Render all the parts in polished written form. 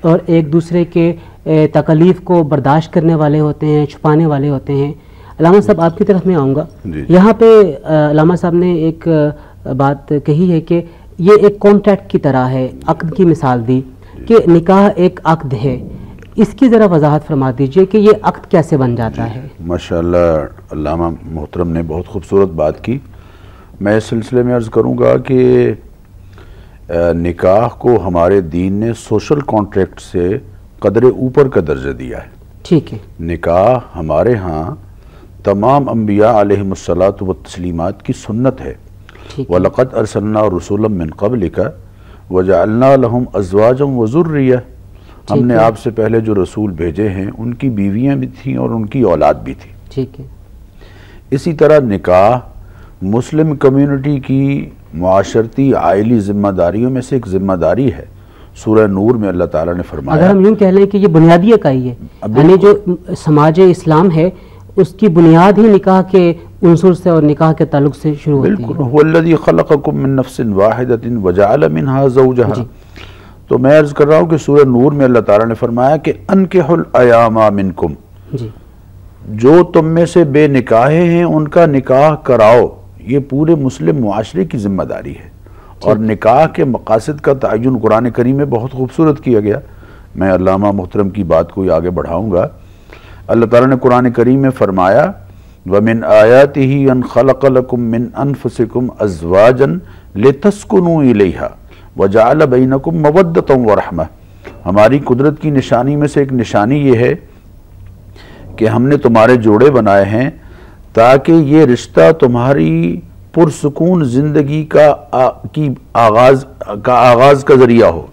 اور ایک دوسرے کے تکالیف کو برداشت کرنے والے ہوتے ہیں، چھپانے والے ہوتے ہیں۔ علامہ صاحب آپ کی طرف میں آؤں گا، یہاں پہ علامہ صاحب نے ایک بات کہی ہے کہ یہ ایک کانٹریکٹ کی طرح ہے، عقد کی مثال دی کہ نکاح ایک عقد ہے، اس کی ذرا وضاحت فرما دیجئے کہ یہ عقد کیسے بن جاتا ہے؟ ماشاءاللہ علامہ محترم نے بہت خوبصورت بات کی۔ میں اس سلسلے میں عرض کروں گا کہ نکاح کو ہمارے دین نے سوشل کانٹریکٹ سے قدر اوپر کا درجہ دیا ہے۔ ٹھیک ہے۔ نکاح ہمارے ہاں تمام انبیاء علیہم الصلاۃ والتسلیمات کی سنت ہے۔ وَلَقَدْ أَرْسَلْنَا رُسُولًا مِّن قَبْلِكَ وَجَعَلْنَا لَهُمْ أَزْوَاجًا وَذُرِّيَّةً، ہم نے آپ سے پہلے جو رسول بھیجے ہیں ان کی بیویاں بھی تھیں اور ان کی اولاد بھی تھی۔ ٹھیک ہے۔ اسی طرح نکاح مسلم کمیونٹی کی معاشرتی عائلی ذمہ داریوں میں سے ایک ذمہ داری ہے۔ سورہ نور میں اللہ تعالیٰ نے فرمایا، اگر ہم یوں کہہ لیں کہ یہ بنیادی اکائی ہے، یعنی جو سماج اسلام ہے اس کی بنیاد ہی نکاح کے عنصر سے اور نکاح کے تعلق سے شروع ہوتی ہے۔ بالکل، هو الذی خلقکم من نفس واحدۃ وجعل منها زوجها۔ تو میں عرض کر رہا ہوں کہ سورہ نور میں اللہ تعالیٰ نے فرمایا کہ انکحوا الایام منکم، جو تم میں سے بے نکاحے ہیں ان کا نکاح کراؤ۔ یہ پورے مسلم معاشرے کی ذمہ داری ہے، اور نکاح کے مقاصد کا تعین قرآن کریم میں بہت خوبصورت کیا گیا۔ میں علامہ محترم کی بات کو آگے بڑھاؤں گا۔ اللہ تعالیٰ نے قرآن کریم میں فرمایا، وَمِنْ آيَاتِهِ أَنْ خَلَقَ لَكُم مِّنْ أَنفُسِكُمْ أَزْوَاجًا لِتَسْكُنُوا إِلَيْهَا وَجَعَلَ بَيْنَكُمْ مَوَدَّةً وَرَحْمَةً۔ ہماری قدرت کی نشانی میں سے ایک نشانی یہ ہے کہ ہم نے تمہارے جوڑے بنائے ہیں تاکہ یہ رشتہ تمہاری پرسکون زندگی کا آغاز کا ذریعہ ہو،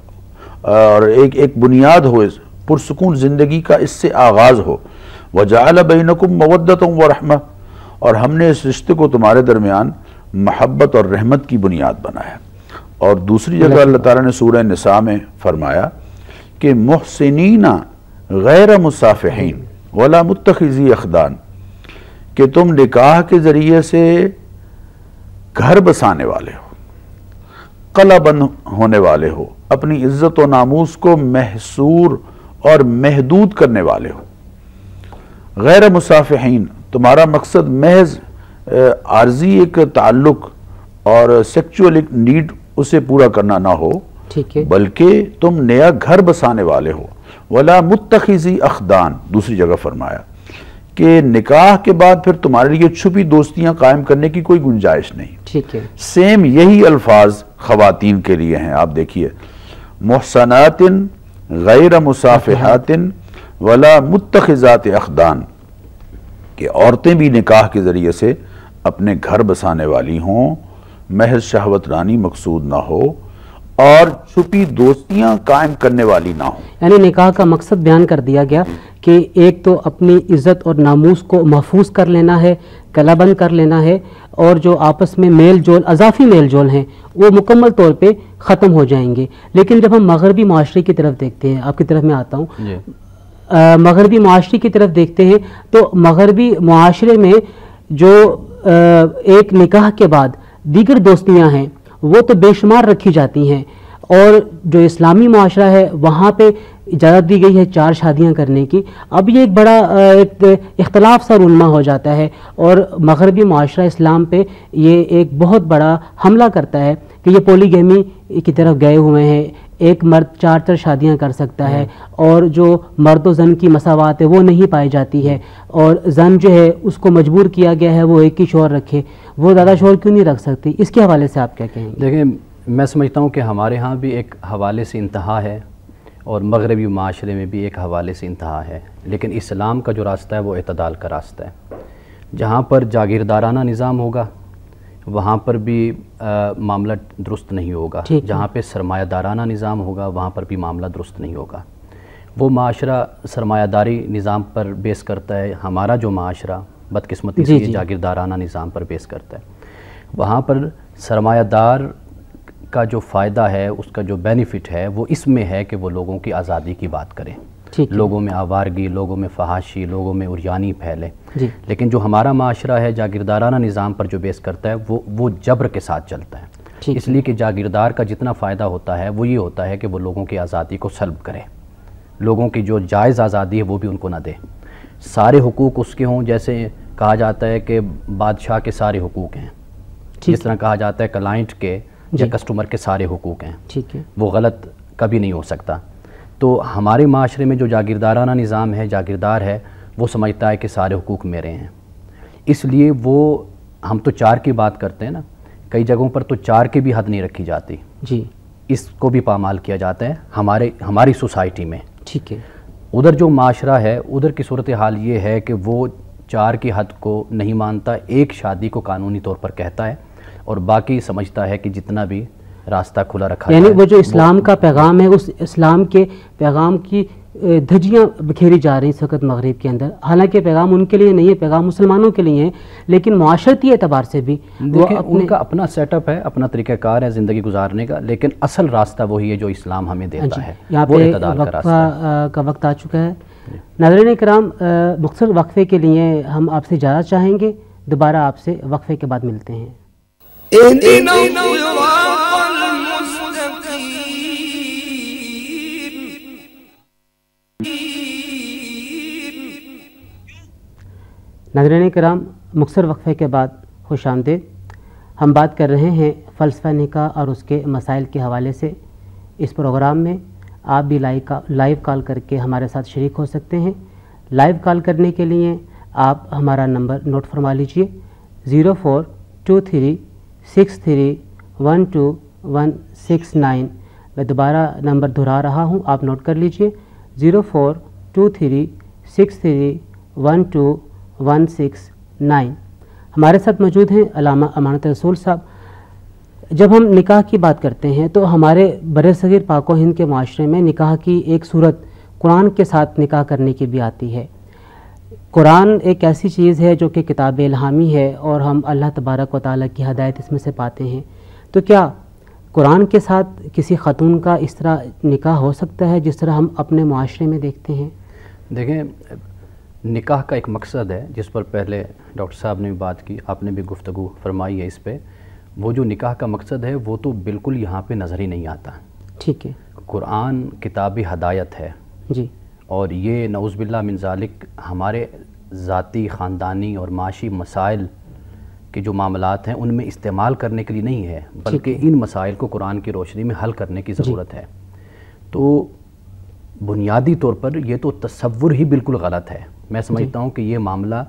اور ایک بنیاد ہو، پرسکون زندگی کا اس سے آغاز ہو۔ وَجَعَلَ بَيْنَكُمْ مَوَدَّةً وَرَحْمَةً، اور ہم نے اس رشتے کو تمہارے درمیان محبت اور رحمت کی بنیاد بنایا۔ اور دوسری جگہ اللہ تعالیٰ نے سورہ نساء میں فرمایا کہ محسنین غیر مصافحین ولا متخذی اخدان، کہ تم نکاح کے ذریعے سے گھر بسانے والے ہو، قلع بند ہونے والے ہو، اپنی عزت و ناموس کو محصور اور محدود کرنے والے ہو۔ غیر مصافحین، تمہارا مقصد محض عارضی ایک تعلق اور سیکچول ایک نیڈ اسے پورا کرنا نہ ہو، بلکہ تم نیا گھر بسانے والے ہو۔ ولا متخذی اخدان، دوسری جگہ فرمایا کہ نکاح کے بعد پھر تمہارے لیے چھپی دوستیاں قائم کرنے کی کوئی گنجائش نہیں۔ ٹھیک ہے۔ سیم یہی الفاظ خواتین کے لیے ہیں۔ آپ دیکھیے، محسنات غیر مصافحات ولا متخذات اخدان، کہ عورتیں بھی نکاح کے ذریعے سے اپنے گھر بسانے والی ہوں، محض شہوت رانی مقصود نہ ہو، اور چھپی دوستیاں قائم کرنے والی نہ ہوں۔ یعنی نکاح کا مقصد بیان کر دیا گیا کہ ایک تو اپنی عزت اور ناموس کو محفوظ کر لینا ہے، کلا بند کر لینا ہے، اور جو آپس میں میل جول، اضافی میل جول ہیں وہ مکمل طور پہ ختم ہو جائیں گے۔ لیکن جب ہم مغربی معاشرے کی طرف دیکھتے ہیں، آپ کی طرف میں آتا ہوں، مغربی معاشرے کی طرف دیکھتے ہیں تو مغربی معاشرے میں جو ایک نکاح کے بعد دیگر دوستیاں ہیں وہ تو بے شمار رکھی جاتی ہیں، اور جو اسلامی معاشرہ ہے وہاں پہ اجازت دی گئی ہے 4 شادیاں کرنے کی۔ اب یہ ایک بڑا اختلاف سا رونما ہو جاتا ہے، اور مغربی معاشرہ اسلام پہ یہ ایک بہت بڑا حملہ کرتا ہے کہ یہ پولیگیمی کی طرف گئے ہوئے ہیں، ایک مرد 4 شادیاں کر سکتا ہے، اور جو مرد و زن کی مساوات ہے وہ نہیں پائی جاتی ہے، اور زن جو ہے اس کو مجبور کیا گیا ہے وہ ایک ہی شوہر رکھے، وہ زیادہ شوہر کیوں نہیں رکھ سکتی؟ اس کے حوالے سے آپ کیا کہیں گے؟ دیکھیں، میں سمجھتا ہوں کہ ہمارے ہاں بھی ایک حوالے سے انتہا ہے، اور مغربی معاشرے میں بھی ایک حوالے سے انتہا ہے، لیکن اسلام کا جو راستہ ہے وہ اعتدال کا راستہ ہے۔ جہاں پر جاگیردارانہ نظام ہوگا وہاں پر بھی معاملہ درست نہیں ہوگا، جہاں پہ سرمایہ دارانہ نظام ہوگا وہاں پر بھی معاملہ درست نہیں ہوگا۔ وہ معاشرہ سرمایہ داری نظام پر بیس کرتا ہے، ہمارا جو معاشرہ بدقسمتی سے جاگیردارانہ نظام پر بیس کرتا ہے۔ وہاں پر سرمایہ دار کا جو فائدہ ہے، اس کا جو بینیفٹ ہے وہ اس میں ہے کہ وہ لوگوں کی آزادی کی بات کریں، لوگوں میں آوارگی، لوگوں میں فحاشی، لوگوں میں عریانی پھیلے۔ لیکن جو ہمارا معاشرہ ہے جاگیردارانہ نظام پر جو بیس کرتا ہے وہ جبر کے ساتھ چلتا ہے، اس لیے کہ جاگیردار کا جتنا فائدہ ہوتا ہے وہ یہ ہوتا ہے کہ وہ لوگوں کی آزادی کو سلب کرے۔ لوگوں کی جو جائز آزادی ہے وہ بھی ان کو نہ دے، سارے حقوق اس کے ہوں، جیسے کہا جاتا ہے کہ بادشاہ کے سارے حقوق ہیں، جس طرح کہا جاتا ہے کلائنٹ کے یا کسٹمر کے سارے حقوق ہیں، ٹھیک ہے، وہ غلط کبھی نہیں ہو سکتا۔ تو ہمارے معاشرے میں جو جاگیردارانہ نظام ہے، جاگیردار ہے، وہ سمجھتا ہے کہ سارے حقوق میرے ہیں، اس لیے وہ ہم تو 4 کی بات کرتے ہیں نا، کئی جگہوں پر تو 4 کی بھی حد نہیں رکھی جاتی، جی اس کو بھی پامال کیا جاتا ہے ہماری سوسائٹی میں، ٹھیک ہے۔ ادھر جو معاشرہ ہے ادھر کی صورتحال یہ ہے کہ وہ 4 کی حد کو نہیں مانتا، ایک شادی کو قانونی طور پر کہتا ہے اور باقی سمجھتا ہے کہ جتنا بھی راستہ کھلا رکھا ہے، یعنی وہ جو اسلام کا پیغام ہے، اس اسلام کے پیغام کی دھجیاں بکھیری جا رہی ہیں اس وقت مغرب کے اندر، حالانکہ پیغام ان کے لیے نہیں ہے، پیغام مسلمانوں کے لیے ہے، لیکن معاشرتی اعتبار سے بھی ان کا اپنا سیٹ اپ ہے، اپنا طریقہ کار ہے زندگی گزارنے کا، لیکن اصل راستہ وہی ہے جو اسلام ہمیں دیتا ہے۔ یہاں پہ وقفہ کا وقت آ چکا ہے۔ ناظرین کرام، مختصر وقفے کے لیے ہم آپ سے اجازت چاہیں گے، دوبارہ آپ سے وقفے کے بعد ملتے ہیں۔ ناظرین کرام، مختصر وقفے کے بعد خوش آمدید۔ ہم بات کر رہے ہیں فلسفہ نکاح اور اس کے مسائل کے حوالے سے۔ اس پروگرام میں آپ بھی لائیو کال کر کے ہمارے ساتھ شریک ہو سکتے ہیں۔ لائیو کال کرنے کے لیے آپ ہمارا نمبر نوٹ فرما لیجئے، 0423631269۔ میں دوبارہ نمبر دہرا رہا ہوں، آپ نوٹ کر لیجئے، 0423631269۔ ہمارے ساتھ موجود ہیں علامہ امانت رسول صاحب۔ جب ہم نکاح کی بات کرتے ہیں تو ہمارے برصغیر پاک و ہند کے معاشرے میں نکاح کی ایک صورت قرآن کے ساتھ نکاح کرنے کی بھی آتی ہے۔ قرآن ایک ایسی چیز ہے جو کہ کتاب الہامی ہے اور ہم اللہ تبارک و تعالیٰ کی ہدایت اس میں سے پاتے ہیں، تو کیا قرآن کے ساتھ کسی خاتون کا اس طرح نکاح ہو سکتا ہے جس طرح ہم اپنے معاشرے میں دیکھتے ہیں؟ دیکھیں، نکاح کا ایک مقصد ہے جس پر پہلے ڈاکٹر صاحب نے بھی بات کی، آپ نے بھی گفتگو فرمائی ہے اس پہ۔ وہ جو نکاح کا مقصد ہے وہ تو بالکل یہاں پہ نظر ہی نہیں آتا، ٹھیک ہے۔ قرآن کتاب ہدایت ہے، جی، اور یہ نعوذ باللہ من ذالک ہمارے ذاتی، خاندانی اور معاشی مسائل کے جو معاملات ہیں ان میں استعمال کرنے کے لیے نہیں ہے، بلکہ ان مسائل کو قرآن کی روشنی میں حل کرنے کی ضرورت ہے۔ تو بنیادی طور پر یہ تو تصور ہی بالکل غلط ہے۔ میں سمجھتا ہوں کہ یہ معاملہ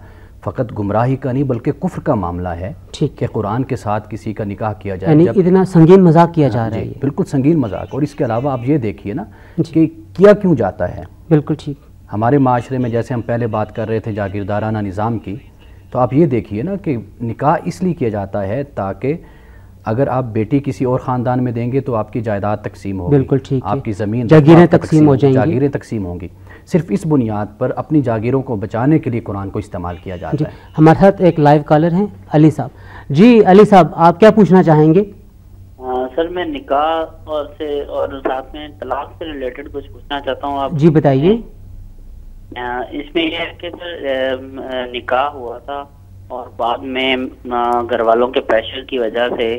فقط گمراہی کا نہیں بلکہ کفر کا معاملہ ہے کہ قرآن کے ساتھ کسی کا نکاح کیا جائے، یعنی اتنا سنگین مذاق کیا جا رہا ہے، بالکل سنگین مذاق۔ اور اس کے علاوہ آپ یہ دیکھیے نا کہ کیا کیوں جاتا ہے، بالکل ٹھیک۔ ہمارے معاشرے میں جیسے ہم پہلے بات کر رہے تھے جاگیردارانہ نظام کی، تو آپ یہ دیکھیے نا کہ نکاح اس لیے کیا جاتا ہے تاکہ اگر آپ بیٹی کسی اور خاندان میں دیں گے تو آپ کی جائیداد تقسیم ہوگی، بالکل ٹھیک، آپ کی زمین، جاگیریں تقسیم ہو جائیں گی، جاگیریں تقسیم ہوں گی۔ صرف اس بنیاد پر اپنی جاگیروں کو بچانے کے لیے قرآن کو استعمال کیا جاتا ہے۔ ہمارے ساتھ ایک لائیو کالر ہیں علی صاحب۔ جی علی صاحب، آپ کیا پوچھنا چاہیں گے؟ سر میں نکاح اور ساتھ میں طلاق سے ریلیٹڈ کچھ پوچھنا چاہتا ہوں۔ آپ جی بتائیے۔ اس میں یہ ہے کہ نکاح ہوا تھا اور بعد میں گھر والوں کے پریشر کی وجہ سے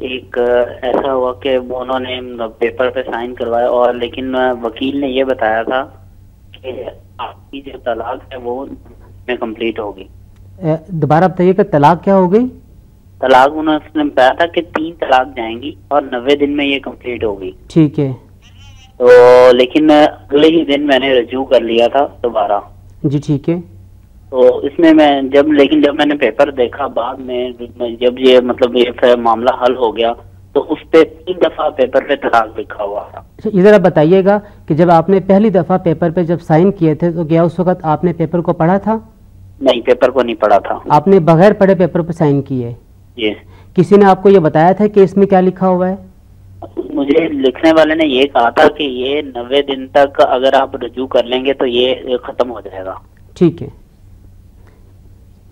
ایک ایسا ہوا کہ انہوں نے پیپر پہ سائن کروایا، اور لیکن وکیل نے یہ بتایا تھا کہ آپ کی جو طلاق ہے وہ میں کمپلیٹ ہوگی۔ دوبارہ بتائیے کہ طلاق کیا ہو گئی؟ طلاق انہوں نے بتایا تھا کہ 3 طلاق جائیں گی اور 90 دن میں یہ کمپلیٹ ہوگی، ٹھیک ہے۔ تو لیکن اگلے ہی دن میں نے رجوع کر لیا تھا دوبارہ، جی ٹھیک ہے۔ تو اس میں جب میں نے پیپر دیکھا بعد میں، جب یہ معاملہ حل ہو گیا تو اس پہ 3 دفعہ پیپر پہ طلاق لکھا ہوا تھا۔ یہ ذرا بتائیے گا کہ جب آپ نے پہلی دفعہ پیپر پہ جب سائن کیے تھے تو کیا اس وقت آپ نے پیپر کو پڑھا تھا؟ نہیں، پیپر کو نہیں پڑھا تھا۔ آپ نے بغیر پڑھے پیپر پہ سائن کیے؟ جی۔ کسی نے آپ کو یہ بتایا تھا کہ اس میں کیا لکھا ہوا ہے؟ مجھے لکھنے والے نے یہ کہا تھا کہ یہ 90 دن تک اگر آپ رجوع کر لیں گے تو یہ ختم ہو جائے گا۔ ٹھیک ہے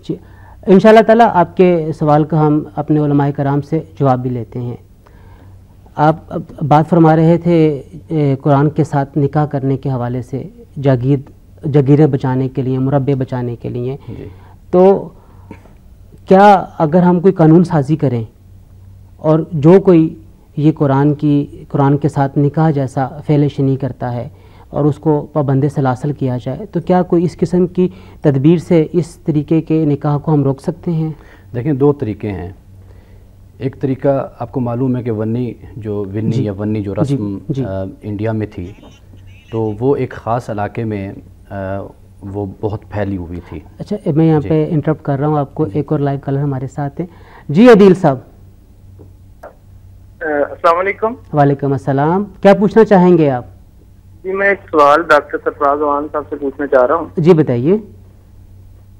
جی، انشاءاللہ تعالیٰ آپ کے سوال کا ہم اپنے علماء کرام سے جواب بھی لیتے ہیں۔ آپ بات فرما رہے تھے قرآن کے ساتھ نکاح کرنے کے حوالے سے، جاگیریں بچانے کے لیے، مربع بچانے کے لیے، تو کیا اگر ہم کوئی قانون سازی کریں اور جو کوئی یہ قرآن کے ساتھ نکاح جیسا فعل شنیع کرتا ہے، اور اس کو پابند سلاسل کیا جائے، تو کیا کوئی اس قسم کی تدبیر سے اس طریقے کے نکاح کو ہم روک سکتے ہیں؟ دیکھیں، دو طریقے ہیں۔ ایک طریقہ آپ کو معلوم ہے کہ ونی یا ونی جو رسم انڈیا میں تھی، تو وہ ایک خاص علاقے میں وہ بہت پھیلی ہوئی تھی۔ اچھا، میں یہاں پہ انٹرپٹ کر رہا ہوں آپ کو، ایک اور لائیو کالر ہمارے ساتھ ہیں۔ جی عدیل صاحب، السلام علیکم۔ وعلیکم السلام، کیا پوچھنا چاہیں گے آپ؟ جی میں ایک سوال ڈاکٹر سرفراز اوان صاحب سے پوچھنا چاہ رہا ہوں۔ جی بتائیے۔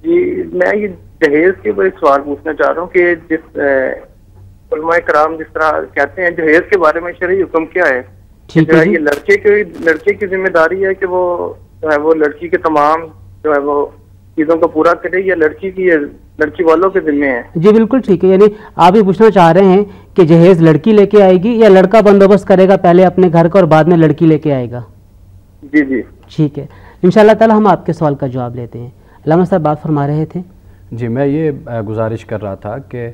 جی میں یہ جہیز کے اوپر ایک سوال پوچھنا چاہ رہا ہوں کہ جس علماء کرام جس طرح کہتے ہیں جہیز کے بارے میں شرعی حکم کیا ہے؟ ٹھیک ہے، یہ لڑکے کی ذمہ داری ہے کہ وہ جو ہے وہ لڑکی کے تمام جو ہے وہ چیزوں کو پورا کرے، یا لڑکی والوں کے ذمہ ہے؟ جی بالکل ٹھیک ہے، یعنی آپ یہ پوچھنا چاہ رہے ہیں کہ جہیز لڑکی لے کے آئے گی یا لڑکا بندوبست کرے گا پہلے اپنے گھر کا اور بعد میں لڑکی لے کے آئے گا؟ جی جی ٹھیک ہے، انشاءاللہ تعالی ہم آپ کے سوال کا جواب لیتے ہیں۔ علامہ صاحب بات فرما رہے تھے۔ جی میں یہ گزارش کر رہا تھا کہ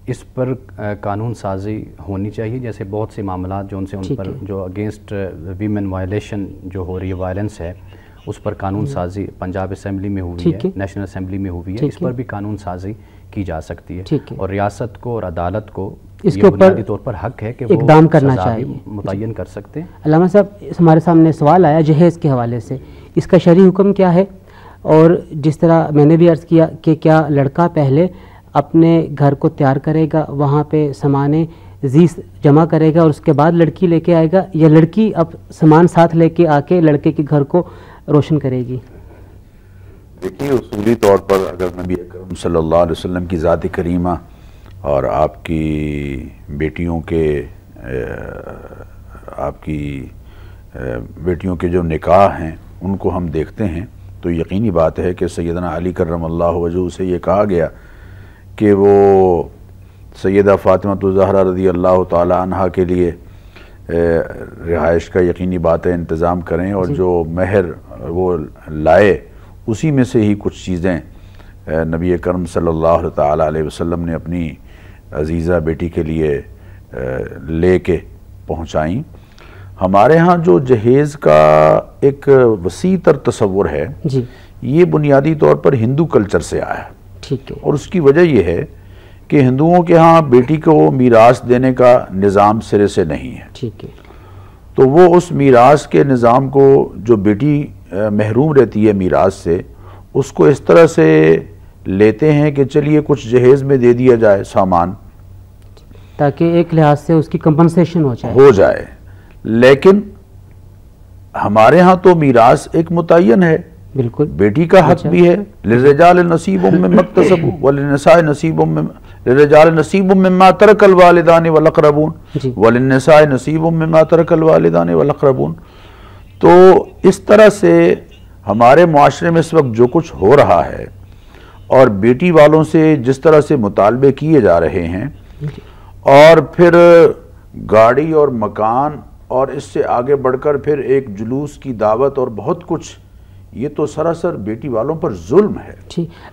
اس پر قانون سازی ہونی چاہیے، جیسے بہت سے معاملات جو ان پر جو اگینسٹ ویمن وائلیشن جو ہو رہی ہے، وائلنس ہے، اس پر قانون سازی پنجاب اسمبلی میں ہوئی ہے، نیشنل اسمبلی میں ہوئی ہے، اس پر بھی قانون سازی کی جا سکتی ہے، اور ریاست کو اور عدالت کو اس یہ کے بنیادی طور پر حق ہے کہ وہ اقدام کرنا سزا چاہیے، متعین کر سکتے ہیں۔ علامہ صاحب ہمارے سامنے سوال آیا جہیز کے حوالے سے، اس کا شرعی حکم کیا ہے؟ اور جس طرح میں نے بھی عرض کیا کہ کیا لڑکا پہلے اپنے گھر کو تیار کرے گا، وہاں پہ سامان زیست جمع کرے گا اور اس کے بعد لڑکی لے کے آئے گا، یا لڑکی اب سامان ساتھ لے کے آ کے لڑکے کے گھر کو روشن کرے گی؟ دیکھیے اصولی طور پر اگر نبی اکرم صلی اللہ علیہ وسلم کی ذات کریمہ اور آپ کی بیٹیوں کے جو نکاح ہیں ان کو ہم دیکھتے ہیں تو یقینی بات ہے کہ سیدنا علی کرم اللہ وجہہ سے یہ کہا گیا کہ وہ سیدہ فاطمہ الزہرا رضی اللہ تعالی عنہ کے لیے رہائش کا یقینی بات ہے انتظام کریں، اور جو مہر وہ لائے اسی میں سے ہی کچھ چیزیں نبی اکرم صلی اللہ تعالی علیہ وسلم نے اپنی عزیزہ بیٹی کے لیے لے کے پہنچائیں۔ ہمارے ہاں جو جہیز کا ایک وسیع تر تصور ہے، یہ بنیادی طور پر ہندو کلچر سے آیا ہے، ٹھیک ہے، اور اس کی وجہ یہ ہے کہ ہندوؤں کے ہاں بیٹی کو میراث دینے کا نظام سرے سے نہیں ہے، ٹھیک ہے، تو وہ اس میراث کے نظام کو جو بیٹی محروم رہتی ہے میراث سے، اس کو اس طرح سے لیتے ہیں کہ چلیے کچھ جہیز میں دے دیا جائے سامان، تاکہ ایک لحاظ سے اس کی کمپنسیشن ہو جائے۔ لیکن ہمارے ہاں تو میراث ایک متعین ہے، بالکل بیٹی کا حق بھی ہے، للرجال نصیب مما اکتسبوا وللنساء نصیب مما ترک الوالدان والاقربون وللنساء نصیب مما ترک الوالدان والاقربون۔ تو اس طرح سے ہمارے معاشرے میں اس وقت جو کچھ ہو رہا ہے اور بیٹی والوں سے جس طرح سے مطالبے کیے جا رہے ہیں، اور پھر گاڑی اور مکان اور اس سے آگے بڑھ کر پھر ایک جلوس کی دعوت اور بہت کچھ، یہ تو سراسر بیٹی والوں پر ظلم ہے۔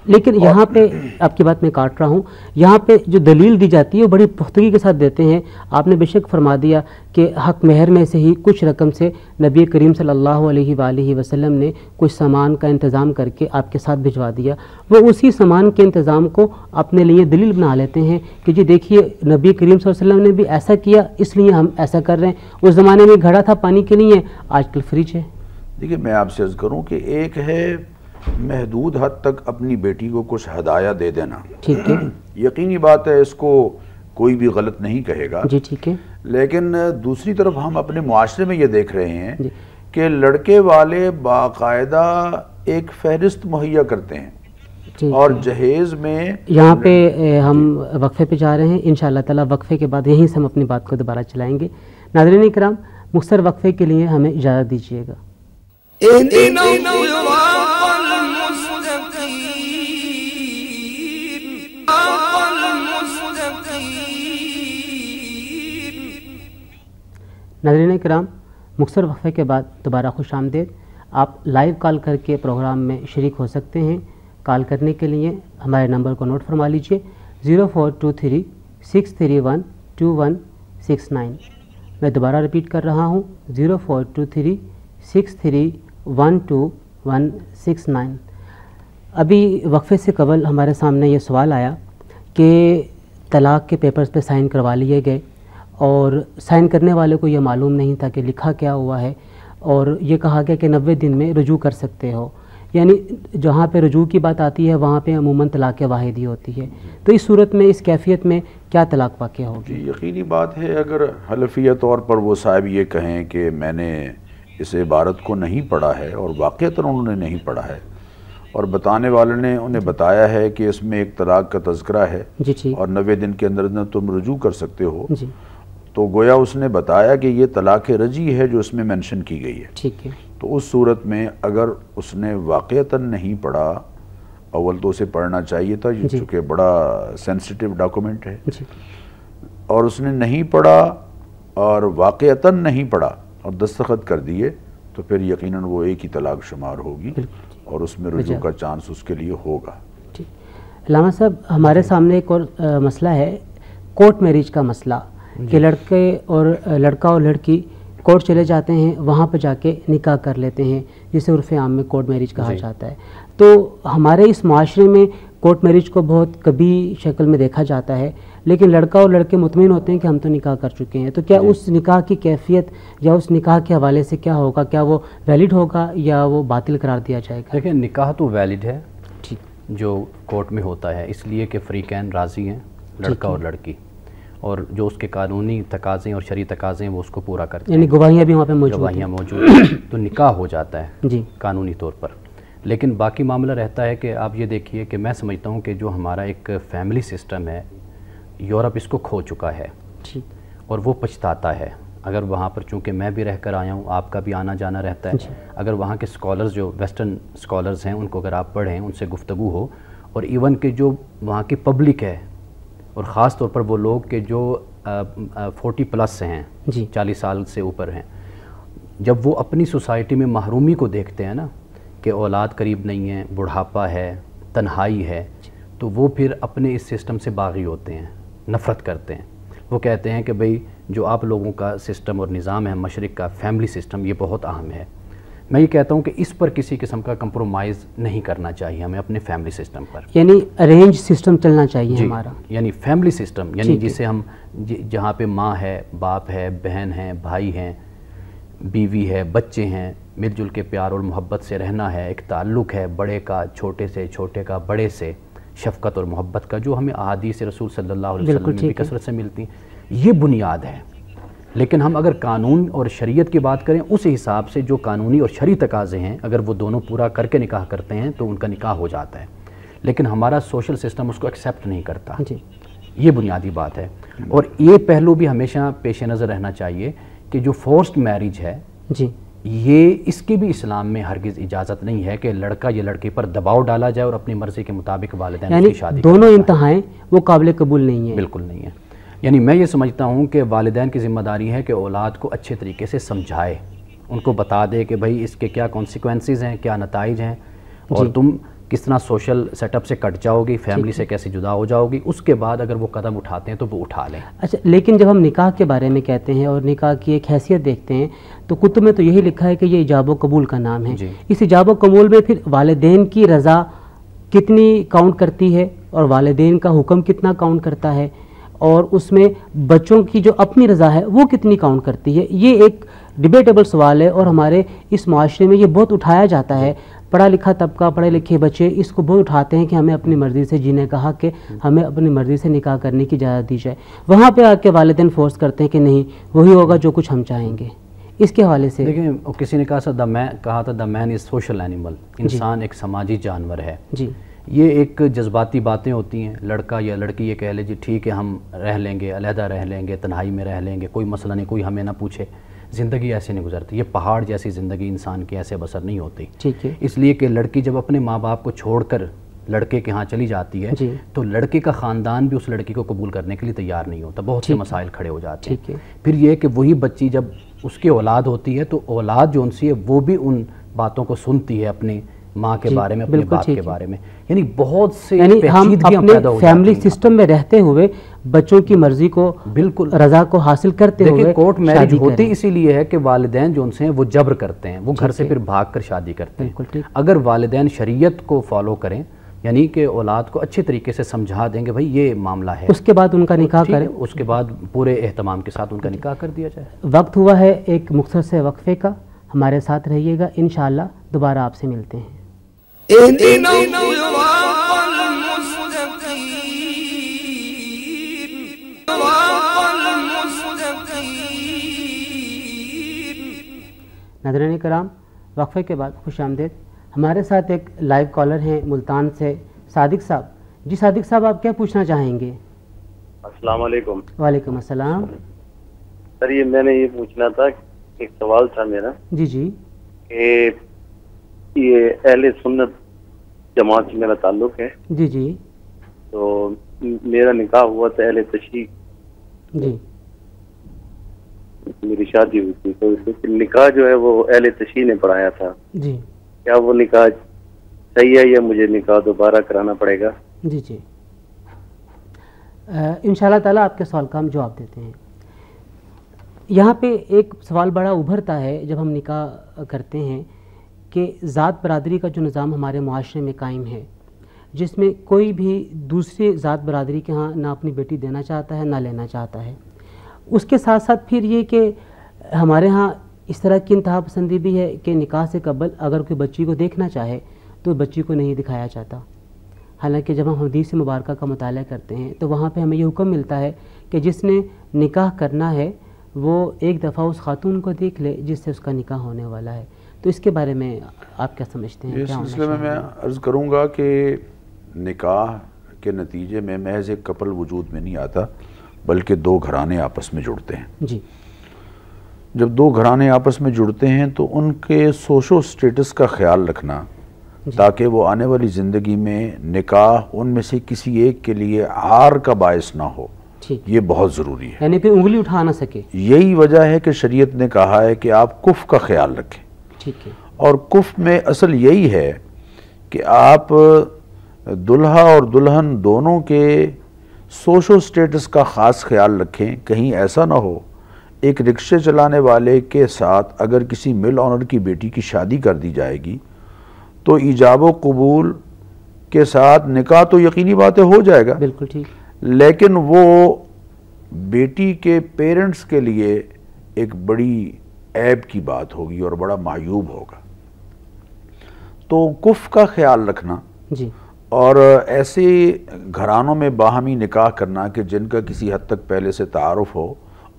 لیکن یہاں پہ آپ کی بات میں کاٹ رہا ہوں، یہاں پہ جو دلیل دی جاتی ہے وہ بڑی پختگی کے ساتھ دیتے ہیں۔ آپ نے بے شک فرما دیا کہ حق مہر میں سے ہی کچھ رقم سے نبی کریم صلی اللہ علیہ وآلہ وسلم نے کچھ سامان کا انتظام کر کے آپ کے ساتھ بھجوا دیا، وہ اسی سامان کے انتظام کو اپنے لیے دلیل بنا لیتے ہیں کہ جی دیکھیے نبی کریم صلی اللہ علیہ وسلم نے بھی ایسا کیا، اس لیے ہم ایسا کر رہے ہیں۔ اس زمانے میں گھڑا تھا پانی کے لیے، آج کل فریج ہے۔ دیکھیے میں آپ سے عرض کروں کہ ایک ہے محدود حد تک اپنی بیٹی کو کچھ ہدایہ دے دینا، ٹھیک ہے، یقینی بات ہے اس کو کوئی بھی غلط نہیں کہے گا، جی ٹھیک ہے، لیکن دوسری طرف ہم اپنے معاشرے میں یہ دیکھ رہے ہیں کہ لڑکے والے باقاعدہ ایک فہرست مہیا کرتے ہیں، اور جہیز میں یہاں پہ ہم وقفے پہ جا رہے ہیں، انشاءاللہ تعالی وقفے کے بعد یہیں سے ہم اپنی بات کو دوبارہ چلائیں گے۔ ناظرین اکرام، مختصر وقفے کے لیے ہمیں اجازت دیجیے گا۔ ناظرین کرام، مختصر وقفے کے بعد دوبارہ خوش آمدید۔ آپ لائیو کال کر کے پروگرام میں شریک ہو سکتے ہیں۔ کال کرنے کے لیے ہمارے نمبر کو نوٹ فرما لیجئے، 0423-631-2169۔ میں دوبارہ ریپیٹ کر رہا ہوں، 0423 63121169۔ ابھی وقفے سے قبل ہمارے سامنے یہ سوال آیا کہ طلاق کے پیپرز پہ سائن کروا لیے گئے اور سائن کرنے والے کو یہ معلوم نہیں تھا کہ لکھا کیا ہوا ہے، اور یہ کہا گیا کہ 90 دن میں رجوع کر سکتے ہو، یعنی جہاں پہ رجوع کی بات آتی ہے وہاں پہ عموماً طلاق واحدی ہوتی ہے، تو اس صورت میں اس کیفیت میں کیا طلاق واقع ہوگی؟ یقینی بات ہے، اگر حلفیہ طور پر وہ صاحب یہ کہیں کہ میں نے اس عبارت کو نہیں پڑھا ہے اور واقعتاً انہوں نے نہیں پڑھا ہے اور بتانے والے نے انہیں بتایا ہے کہ اس میں ایک طلاق کا تذکرہ ہے اور 90 دن کے اندر تم رجوع کر سکتے ہو، تو گویا اس نے بتایا کہ یہ طلاق رجعی ہے جو اس میں منشن کی گئی ہے۔ ٹھیک ہے، تو اس صورت میں اگر اس نے واقعتاً نہیں پڑھا، اول تو اسے پڑھنا چاہیے تھا چونکہ بڑا سینسٹیو ڈاکومنٹ ہے، اور اس نے نہیں پڑھا اور واقعتاً نہیں پڑھا اور دستخط کر دیے، تو پھر یقیناً وہ ایک ہی طلاق شمار ہوگی اور اس میں رجوع کا چانس اس کے لیے ہوگا۔ علامہ صاحب، ہمارے سامنے ایک اور مسئلہ ہے، کورٹ میرج کا مسئلہ، کہ لڑکا اور لڑکی کورٹ چلے جاتے ہیں، وہاں پہ جا کے نکاح کر لیتے ہیں، جسے عرف عام میں کورٹ میرج کہا جاتا ہے۔ تو ہمارے اس معاشرے میں کورٹ میرج کو بہت کبھی شکل میں دیکھا جاتا ہے، لیکن لڑکا اور لڑکے مطمئن ہوتے ہیں کہ ہم تو نکاح کر چکے ہیں، تو کیا اس نکاح کی کیفیت یا اس نکاح کے حوالے سے کیا ہوگا؟ کیا وہ ویلڈ ہوگا یا وہ باطل قرار دیا جائے گا؟ دیکھیں، نکاح تو ویلڈ ہے جو کورٹ میں ہوتا ہے، اس لیے کہ فریقین راضی ہیں، لڑکا اور لڑکی، اور جو اس کے قانونی تقاضے اور شرعی تقاضے ہیں وہ اس کو پورا کرتے ہیں، یعنی گواہیاں بھی وہاں پہ موجود ہیں، تو نکاح ہو جاتا ہے قانونی طور پر۔ لیکن باقی معاملہ رہتا ہے کہ آپ یہ دیکھیے کہ میں سمجھتا ہوں کہ جو ہمارا ایک فیملی سسٹم ہے، یورپ اس کو کھو چکا ہے اور وہ پچھتاتا ہے۔ اگر وہاں پر چونکہ میں بھی رہ کر آیا ہوں، آپ کا بھی آنا جانا رہتا ہے، اگر وہاں کے اسکالرز جو ویسٹرن اسکالرز ہیں ان کو اگر آپ پڑھیں، ان سے گفتگو ہو، اور ایون کہ جو وہاں کی پبلک ہے اور خاص طور پر وہ لوگ کہ جو 40+ سے ہیں، 40 سال سے اوپر ہیں، جب وہ اپنی سوسائٹی میں محرومی کو دیکھتے ہیں نا، کہ اولاد قریب نہیں ہے، بڑھاپا ہے، تنہائی ہے، تو وہ پھر اپنے اس سسٹم سے باغی ہوتے ہیں، نفرت کرتے ہیں۔ وہ کہتے ہیں کہ بھئی جو آپ لوگوں کا سسٹم اور نظام ہے مشرق کا، فیملی سسٹم، یہ بہت اہم ہے۔ میں یہ کہتا ہوں کہ اس پر کسی قسم کا کمپرومائز نہیں کرنا چاہیے ہمیں اپنے فیملی سسٹم پر، یعنی ارینج سسٹم چلنا چاہیے ہمارا، یعنی فیملی سسٹم، یعنی جسے ہم جہاں پہ ماں ہے، باپ ہے، بہن ہے، بھائی ہیں، بیوی ہے، بچے ہیں، مل جل کے پیار اور محبت سے رہنا ہے، ایک تعلق ہے بڑے کا چھوٹے سے، چھوٹے کا بڑے سے، شفقت اور محبت کا، جو ہمیں احادیث رسول صلی اللہ علیہ وسلم میں بھی کثرت سے ملتی ہیں، یہ بنیاد ہے۔ لیکن ہم اگر قانون اور شریعت کی بات کریں، اس حساب سے جو قانونی اور شرعی تقاضے ہیں، اگر وہ دونوں پورا کر کے نکاح کرتے ہیں تو ان کا نکاح ہو جاتا ہے، لیکن ہمارا سوشل سسٹم اس کو ایکسیپٹ نہیں کرتا، یہ بنیادی بات ہے۔ اور یہ پہلو بھی ہمیشہ پیش نظر رہنا چاہیے کہ جو فورسڈ میرج ہے، یہ اس کی بھی اسلام میں ہرگز اجازت نہیں ہے کہ لڑکا یا لڑکی پر دباؤ ڈالا جائے اور اپنی مرضی کے مطابق والدین اس کی شادی، دونوں انتہائیں وہ قابل قبول نہیں ہیں، بالکل نہیں ہے۔ یعنی میں یہ سمجھتا ہوں کہ والدین کی ذمہ داری ہے کہ اولاد کو اچھے طریقے سے سمجھائے، ان کو بتا دے کہ بھائی اس کے کیا کانسیکوینسز ہیں، کیا نتائج ہیں، اور تم کس طرح سوشل سیٹ اپ سے کٹ جاؤ گی، فیملی سے کیسے جدا ہو جاؤ گی، اس کے بعد اگر وہ قدم اٹھاتے ہیں تو وہ اٹھا لیں۔ اچھا، لیکن جب ہم نکاح کے بارے میں کہتے ہیں اور نکاح کی ایک حیثیت دیکھتے ہیں تو کتب میں تو یہی لکھا ہے کہ یہ ایجاب و قبول کا نام ہے، اس ایجاب و قبول میں پھر والدین کی رضا کتنی کاؤنٹ کرتی ہے اور والدین کا حکم کتنا کاؤنٹ کرتا ہے، اور اس میں بچوں کی جو اپنی رضا ہے وہ کتنی کاؤنٹ کرتی ہے، یہ ایک ڈیبیٹیبل سوال ہے، اور ہمارے اس معاشرے میں یہ بہت اٹھایا جاتا ہے۔ پڑھا لکھا طبقہ، پڑھے لکھے بچے اس کو بہت اٹھاتے ہیں کہ ہمیں اپنی مرضی سے جینے کا حق ہے، ہمیں اپنی مرضی سے نکاح کرنے کی اجازت دی جائے، وہاں پہ آ کے والدین فورس کرتے ہیں کہ نہیں، وہی ہوگا جو کچھ ہم چاہیں گے۔ اس کے حوالے سے دیکھیں، کسی نے کہا تھا دا مین از سوشل اینیمل، انسان ایک سماجی جانور ہے۔ یہ ایک جذباتی باتیں ہوتی ہیں، لڑکا یا لڑکی یہ کہہ لے جی ٹھیک ہے ہم رہ لیں گے، علیحدہ رہ لیں گے، تنہائی میں رہ لیں گے، کوئی مسئلہ نہیں، کوئی ہمیں نہ پوچھے، زندگی ایسے نہیں گزرتی، یہ پہاڑ جیسی زندگی انسان کی ایسے بسر نہیں ہوتی۔ اس لیے کہ لڑکی جب اپنے ماں باپ کو چھوڑ کر لڑکے کے ہاں چلی جاتی ہے تو لڑکے کا خاندان بھی اس لڑکی کو قبول کرنے کے لیے تیار نہیں ہوتا، بہت سے مسائل کھڑے ہو جاتے ہیں۔ پھر یہ کہ وہی بچی جب اس کی اولاد ہوتی ہے تو اولاد جو ان سے ہے وہ بھی ان باتوں کو سنتی ہے اپنے ماں کے بارے میں، اپنے باپ کے بارے میں، یعنی بہت سے یعنی ہم پیچیدگیاں اپنے پیدا ہو فیملی جاتی ہیں۔ سسٹم میں رہتے ہوئے بچوں کی مرضی کو، بالکل رضا کو حاصل کرتے ہوئے دیکھیں کورٹ میرج شادی ہوتی کریں۔ اسی لیے ہے کہ والدین جو ان سے ہیں وہ جبر کرتے ہیں، وہ گھر سے پھر بھاگ کر شادی کرتے بالکل ہیں۔ ٹھیک۔ اگر والدین شریعت کو فالو کریں، یعنی کہ اولاد کو اچھے طریقے سے سمجھا دیں کہ بھائی یہ معاملہ ہے، اس کے بعد ان کا نکاح ٹھیک ہے، کریں۔ اس کے بعد پورے اہتمام کے ساتھ ان کا نکاح کر دیا جائے۔ وقت ہوا ہے ایک مختصر سے وقفے کا، ہمارے ساتھ رہیے گا، انشاءاللہ دوبارہ آپ سے ملتے ہیں۔ اهدنا الصراط المستقيم ناظرین کرام، وقفے کے بعد خوش آمدید۔ ہمارے ساتھ ایک لائیو کالر ہیں ملتان سے، صادق صاحب۔ جی صادق صاحب، آپ کیا پوچھنا چاہیں گے؟ السلام علیکم وعلیکم السلام۔ سر، یہ میں نے یہ پوچھنا تھا، ایک سوال تھا میرا جی جی کہ یہ اہل سنت جماعت سے میرا تعلق ہے، جی جی تو میرا نکاح ہوا تھا اہل تشیع، جی میری شادی ہوئی تھی، تو نکاح جو ہے وہ اہل تشیع نے پڑھایا تھا، جی کیا وہ نکاح صحیح ہے یا مجھے نکاح دوبارہ کرانا پڑے گا؟ جی جی انشاءاللہ تعالیٰ آپ کے سوال کا ہم جواب دیتے ہیں۔ یہاں پہ ایک سوال بڑا ابھرتا ہے جب ہم نکاح کرتے ہیں کہ ذات برادری کا جو نظام ہمارے معاشرے میں قائم ہے، جس میں کوئی بھی دوسری ذات برادری کے ہاں نہ اپنی بیٹی دینا چاہتا ہے نہ لینا چاہتا ہے، اس کے ساتھ ساتھ پھر یہ کہ ہمارے ہاں اس طرح کی انتہا پسندی بھی ہے کہ نکاح سے قبل اگر کوئی بچی کو دیکھنا چاہے تو بچی کو نہیں دکھایا جاتا۔ حالانکہ جب ہم حدیث مبارکہ کا مطالعہ کرتے ہیں تو وہاں پہ ہمیں یہ حکم ملتا ہے کہ جس نے نکاح کرنا ہے وہ ایک دفعہ اس خاتون کو دیکھ لے جس سے اس کا نکاح ہونے والا ہے۔ تو اس کے بارے میں آپ کیا سمجھتے ہیں؟ اس سلسلے میں عرض کروں گا کہ نکاح کے نتیجے میں محض ایک کپل وجود میں نہیں آتا، بلکہ دو گھرانے آپس میں جڑتے ہیں۔ جی، جب دو گھرانے آپس میں جڑتے ہیں تو ان کے سوشو سٹیٹس کا خیال رکھنا تاکہ وہ آنے والی زندگی میں نکاح ان میں سے کسی ایک کے لیے عار کا باعث نہ ہو، یہ بہت ضروری ہے، یعنی پھر انگلی اٹھا نہ سکے۔ یہی وجہ ہے کہ شریعت نے کہا ہے کہ آپ کف کا خیال رکھیں، ٹھیک ہے، اور کف میں اصل یہی ہے کہ آپ دلہا اور دلہن دونوں کے سوشو سٹیٹس کا خاص خیال رکھیں۔ کہیں ایسا نہ ہو ایک رکشے چلانے والے کے ساتھ اگر کسی مل آنر کی بیٹی کی شادی کر دی جائے گی تو ایجاب و قبول کے ساتھ نکاح تو یقینی باتیں ہو جائے گا، بالکل ٹھیک، لیکن وہ بیٹی کے پیرنٹس کے لیے ایک بڑی عیب کی بات ہوگی اور بڑا معیوب ہوگا۔ تو کف کا خیال رکھنا جی، اور ایسے گھرانوں میں باہمی نکاح کرنا کہ جن کا کسی حد تک پہلے سے تعارف ہو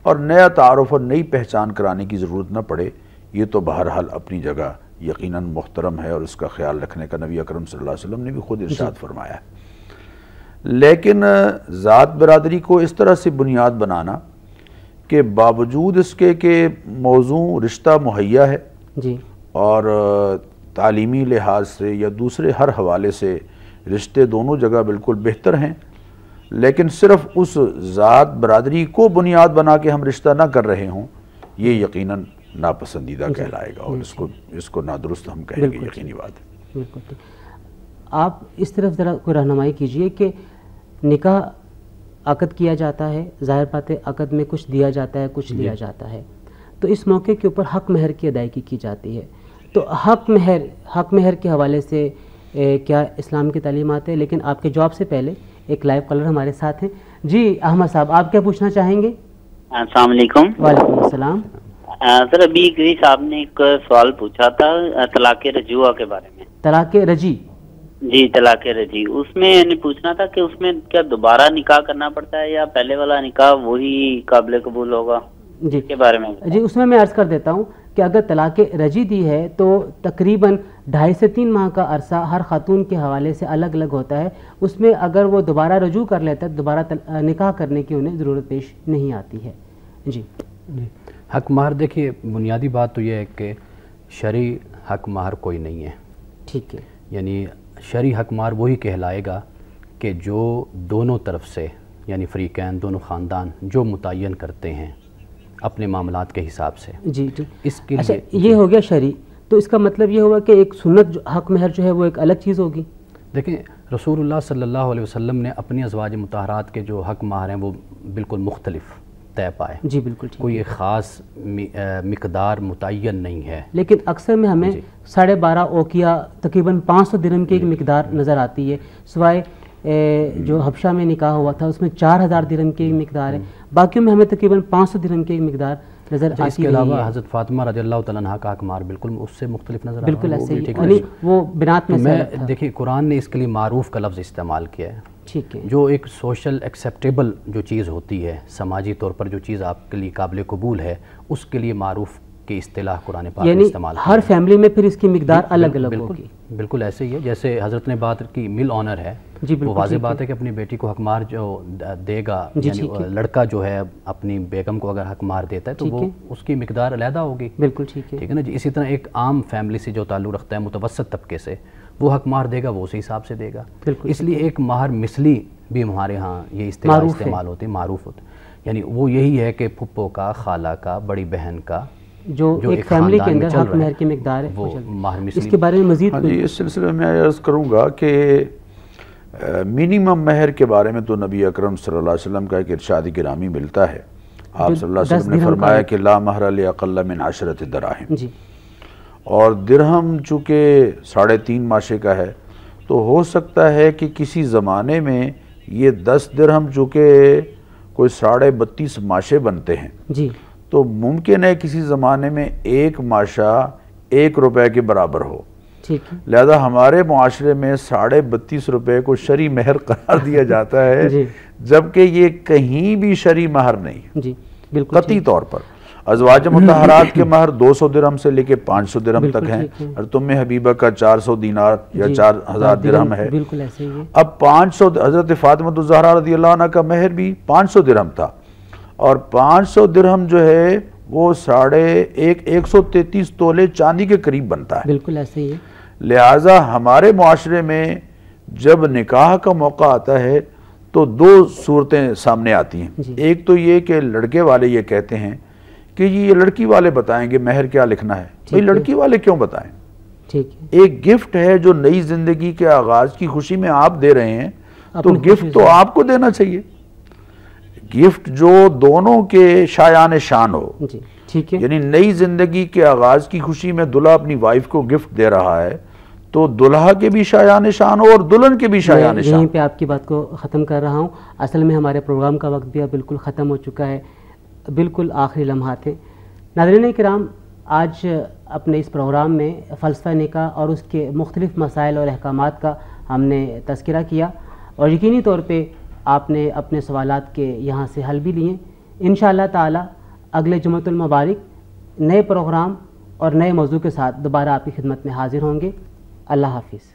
اور نیا تعارف اور نئی پہچان کرانے کی ضرورت نہ پڑے، یہ تو بہرحال اپنی جگہ یقیناً محترم ہے اور اس کا خیال رکھنے کا نبی اکرم صلی اللہ علیہ وسلم نے بھی خود ارشاد فرمایا ہے۔ لیکن ذات برادری کو اس طرح سے بنیاد بنانا کہ باوجود اس کے کہ موضوع رشتہ مہیا ہے جی، اور تعلیمی لحاظ سے یا دوسرے ہر حوالے سے رشتے دونوں جگہ بالکل بہتر ہیں، لیکن صرف اس ذات برادری کو بنیاد بنا کے ہم رشتہ نہ کر رہے ہوں، یہ یقیناً ناپسندیدہ کہلائے گا اور اس کو نادرست ہم کہیں گے، یقینی بات ہے۔ بالکل ٹھیک۔ آپ اس طرف ذرا کوئی رہنمائی کیجئے کہ نکاح عقد کیا جاتا ہے، ظاہر بات ہے عقد میں کچھ دیا جاتا ہے کچھ لیا جاتا ہے، تو اس موقع کے اوپر حق مہر کی ادائیگی کی جاتی ہے، تو حق مہر کے حوالے سے کیا اسلام کی تعلیمات ہے؟ لیکن آپ کے جواب سے پہلے ایک لائیو کالر ہمارے ساتھ ہیں۔ جی احمد صاحب، آپ کیا پوچھنا چاہیں گے؟ السلام علیکم۔ وعلیکم السلام۔ سر، ابھی کسی صاحب نے ایک سوال پوچھا تھا طلاق رجوع کے بارے میں۔ طلاق رجی؟ جی، طلاق رجی، اس میں نے پوچھنا تھا کہ اس میں کیا دوبارہ نکاح کرنا پڑتا ہے یا پہلے والا نکاح وہی قابل قبول ہوگا؟ جی کے بارے میں جی، اس میں عرض کر دیتا ہوں کہ اگر طلاق رجی دی ہے تو تقریباً 2.5 سے 3 ماہ کا عرصہ ہر خاتون کے حوالے سے الگ الگ ہوتا ہے، اس میں اگر وہ دوبارہ رجوع کر لیتا ہے دوبارہ نکاح کرنے کی انہیں ضرورت پیش نہیں آتی ہے۔ جی جی، حق مہر دیکھیے، بنیادی بات تو یہ ہے کہ شرعی حق مہر کوئی نہیں ہے، ٹھیک ہے، یعنی شرعی حق مہر وہی کہلائے گا کہ جو دونوں طرف سے یعنی فریقین، دونوں خاندان جو متعین کرتے ہیں اپنے معاملات کے حساب سے۔ جی ٹھیک، اس کے اچھا لیے یہ ہو گیا شرعی۔ تو اس کا مطلب یہ ہوا کہ ایک سنت جو حق مہر جو ہے وہ ایک الگ چیز ہوگی؟ دیکھیں رسول اللہ صلی اللہ علیہ وسلم نے اپنی ازواج مطہرات کے جو حق مہر ہیں وہ بالکل مختلف طے پائے. جی بالکل ٹھیک. کوئی ایک خاص مقدار متعین نہیں ہے، لیکن اکثر میں ہمیں 12.5 اوقیہ تقریباً 500 درہم کی ایک مقدار نظر آتی ہے، سوائے جو حبشہ میں نکاح ہوا تھا اس میں 4000 درہم کی ایک مقدار ہے، باقیوں میں ہمیں تقریباً 500 درہم کی ایک مقدار نظر آتی ہے. اس کے علاوہ حضرت فاطمہ رضی اللہ تعالیٰ عنہ کا حق مہر بالکل اس سے مختلف نظر آتا ہے. بالکل ایسے ہی، یعنی وہ بنات میں دیکھیے قرآن نے اس کے لیے معروف کا لفظ استعمال کیا ہے. ٹھیک ہے. جو ایک سوشل ایکسیپٹیبل جو چیز ہوتی ہے، سماجی طور پر جو چیز آپ کے لیے قابل قبول ہے، اس کے لیے معروف کی اصطلاح قرآن پاک نے استعمال کی. ہر فیملی میں پھر اس کی مقدار الگ الگ ہوگی. بالکل ایسے ہی ہے جیسے حضرت نے بات کی مل آنر ہے، وہ واضح بات ہے کہ اپنی بیٹی کو حق مہر جو دے گا، یعنی لڑکا جو ہے اپنی بیگم کو اگر حق مہر دیتا ہے تو وہ اس کی مقدار علیحدہ ہوگی. بالکل ٹھیک ہے. ٹھیک ہے نا جی. اسی طرح ایک عام فیملی سے جو تعلق رکھتا ہے متوسط طبقے سے، وہ حق مہر دے گا وہ اسی حساب سے دے گا. اس لیے ایک مہر مثلی بھی ہمارے ہاں یہ اصطلاح استعمال ہوتی ہے، معروف ہوتی ہے. یعنی وہ یہی ہے کہ پھپھو کا، خالہ کا، بڑی بہن کا جو ایک فیملی کے اندر حق مہر کی مقدار ہے وہ مہر مثلی. اس کے بارے میں مزید جی اس سلسلے میں عرض کروں گا کہ منیمم مہر کے بارے میں تو نبی اکرم صلی اللہ علیہ وسلم کا ایک ارشاد گرامی ملتا ہے. آپ صلی اللہ علیہ وسلم نے فرمایا کہ لا مہر لأقل من 10 دراہم. جی. اور درہم چونکہ 3.5 ماشے کا ہے تو ہو سکتا ہے کہ کسی زمانے میں یہ 10 درہم چونکہ کوئی 32.5 ماشے بنتے ہیں. جی. تو ممکن ہے کسی زمانے میں 1 ماشا 1 روپے کے برابر ہو. لہذا ہمارے معاشرے میں 32.5 روپے کو شرعی مہر قرار دیا جاتا ہے جبکہ یہ کہیں بھی شرعی مہر نہیں ہے قطعی طور پر. ازواج مطہرات کے مہر 200 درہم سے لے کے 500 درہم تک ہیں، اور تم حبیبہ کا 400 دینار یا 4000 درہم ہے. اب 500 حضرت فاطمہ الزہرا رضی اللہ عنہ کا مہر بھی 500 درہم تھا، اور 500 درہم جو ہے وہ 133 تولے چاندی کے قریب بنتا ہے. بالکل ایسے ہی ہے. لہٰذا ہمارے معاشرے میں جب نکاح کا موقع آتا ہے تو 2 صورتیں سامنے آتی ہیں. ایک تو یہ کہ لڑکے والے یہ کہتے ہیں کہ یہ لڑکی والے بتائیں گے مہر کیا لکھنا ہے. بھئی لڑکی والے کیوں بتائیں؟ ایک گفٹ ہے جو نئی زندگی کے آغاز کی خوشی میں آپ دے رہے ہیں، تو گفٹ تو آپ کو دینا چاہیے. گفٹ جو دونوں کے شایان شان ہو. یعنی نئی زندگی کے آغاز کی خوشی میں دلہا اپنی وائف کو گفٹ دے رہا ہے تو دلہا کے بھی شایان شان ہو اور دلہن کے بھی شایان شان. یہیں پہ آپ کی بات کو ختم کر رہا ہوں. اصل میں ہمارے پروگرام کا وقت بھی اب بالکل ختم ہو چکا ہے، بالکل آخری لمحات ہیں. ناظرین کرام، آج اپنے اس پروگرام میں فلسفہ نکاح اور اس کے مختلف مسائل اور احکامات کا ہم نے تذکرہ کیا، اور یقینی طور پہ آپ نے اپنے سوالات کے یہاں سے حل بھی لیے. انشاءاللہ تعالی اگلے جمعۃ المبارک نئے پروگرام اور نئے موضوع کے ساتھ دوبارہ آپ کی خدمت میں حاضر ہوں گے. اللہ حافظ.